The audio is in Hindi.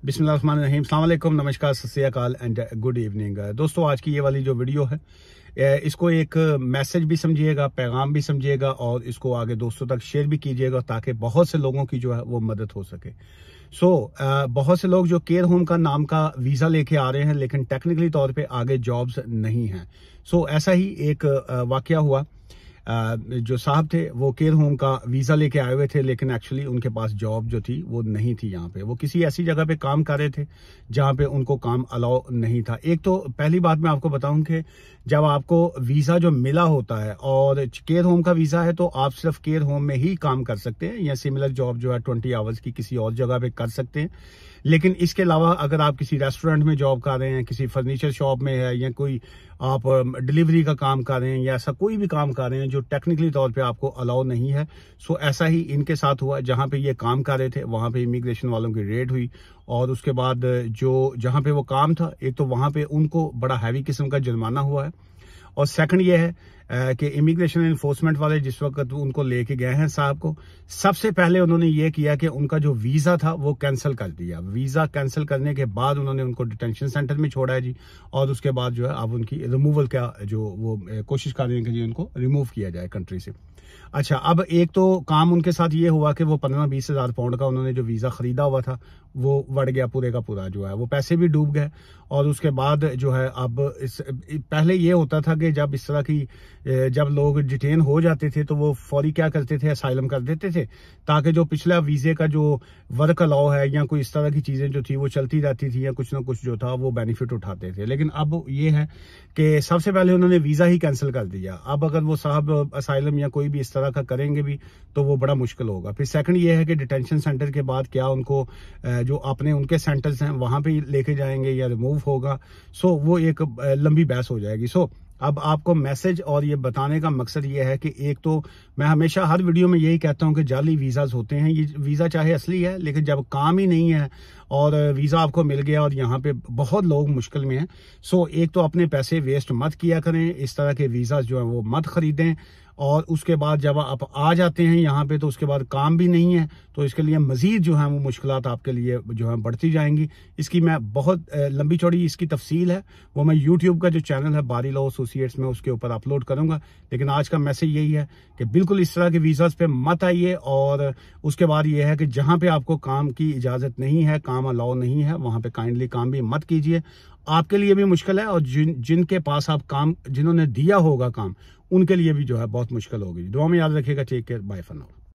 बिस्मिल्लाहिर्रहमानिर्रहीम, अस्सलाम वालेकुम, नमस्कार, सत श्री अकाल एंड गुड इवनिंग। दोस्तों, आज की ये वाली जो वीडियो है इसको एक मैसेज भी समझिएगा, पैगाम भी समझिएगा और इसको आगे दोस्तों तक शेयर भी कीजिएगा ताकि बहुत से लोगों की जो है वो मदद हो सके। बहुत से लोग जो केयर होम का नाम का वीज़ा लेके आ रहे हैं लेकिन टेक्निकली तौर पे आगे जॉब्स नहीं हैं। ऐसा ही एक वाकया हुआ। जो साहब थे वो केयर होम का वीज़ा लेके आए हुए थे लेकिन एक्चुअली उनके पास जॉब जो थी वो नहीं थी। यहाँ पे वो किसी ऐसी जगह पे काम कर रहे थे जहाँ पे उनको काम अलाउ नहीं था। एक तो पहली बात मैं आपको बताऊं कि जब आपको वीज़ा जो मिला होता है और केयर होम का वीज़ा है तो आप सिर्फ केयर होम में ही काम कर सकते हैं या सिमिलर जॉब जो है 20 आवर्स की किसी और जगह पे कर सकते हैं। लेकिन इसके अलावा अगर आप किसी रेस्टोरेंट में जॉब कर रहे हैं, किसी फर्नीचर शॉप में है या कोई आप डिलीवरी का काम कर रहे हैं या ऐसा कोई भी काम कर रहे हैं जो टेक्निकली तौर पे आपको अलाउ नहीं है, ऐसा ही इनके साथ हुआ। जहां पे ये काम कर रहे थे वहां पे इमिग्रेशन वालों की रेड हुई और उसके बाद जो जहां पे वो काम था, एक तो वहां पे उनको बड़ा हैवी किस्म का जुर्माना हुआ है और सेकंड ये है कि इमिग्रेशन एनफोर्समेंट वाले जिस वक्त उनको लेके गए हैं साहब को, सबसे पहले उन्होंने ये किया कि उनका जो वीज़ा था वो कैंसिल कर दिया। वीज़ा कैंसिल करने के बाद उन्होंने उनको डिटेंशन सेंटर में छोड़ा है जी, और उसके बाद जो है अब उनकी रिमूवल का जो वो कोशिश कर रहे हैं कि जी उनको रिमूव किया जाए कंट्री से। अच्छा, अब एक तो काम उनके साथ ये हुआ कि वो 15-20 हज़ार पाउंड का उन्होंने जो वीज़ा खरीदा हुआ था वो बढ़ गया, पूरे का पूरा जो है वो पैसे भी डूब गए। और उसके बाद जो है अब पहले ये होता था कि जब इस तरह की जब लोग डिटेन हो जाते थे तो वो फौरी क्या करते थे, असाइलम कर देते थे ताकि जो पिछला वीज़े का जो वर्क अलाउ है या कोई इस तरह की चीज़ें जो थी वो चलती रहती थी या कुछ ना कुछ जो था वो बेनिफिट उठाते थे। लेकिन अब ये है कि सबसे पहले उन्होंने वीज़ा ही कैंसिल कर दिया। अब अगर वो साहब असाइलम या कोई भी इस तरह का करेंगे भी तो वो बड़ा मुश्किल होगा। फिर सेकंड ये है कि डिटेंशन सेंटर के बाद क्या उनको जो अपने उनके सेंटर्स हैं वहां पे लेके जाएंगे या रिमूव होगा। वो एक लंबी बहस हो जाएगी। अब आपको मैसेज और ये बताने का मकसद ये है कि एक तो मैं हमेशा हर वीडियो में यही कहता हूं कि जाली वीज़ाज होते हैं। ये वीज़ा चाहे असली है लेकिन जब काम ही नहीं है और वीज़ा आपको मिल गया और यहाँ पे बहुत लोग मुश्किल में हैं, एक तो अपने पैसे वेस्ट मत किया करें, इस तरह के वीज़ा जो है वो मत खरीदें। और उसके बाद जब आप आ जाते हैं यहाँ पे तो उसके बाद काम भी नहीं है तो इसके लिए मजीद जो है वो मुश्किलात आपके लिए जो है बढ़ती जाएंगी। इसकी मैं बहुत लंबी चौड़ी इसकी तफसील है वो मैं यूट्यूब का जो चैनल है बारी लॉ एसोसिएट्स में उसके ऊपर अपलोड करूंगा। लेकिन आज का मैसेज यही है कि बिल्कुल इस तरह के वीज़ाज पे मत आइए। और उसके बाद ये है कि जहाँ पे आपको काम की इजाज़त नहीं है, काम अलाउ नहीं है, वहाँ पे काइंडली काम भी मत कीजिए। आपके लिए भी मुश्किल है और जिनके पास आप काम जिन्होंने दिया होगा काम उनके लिए भी जो है बहुत मुश्किल होगी। दुआ में याद रखिएगा। Take care, bye for now.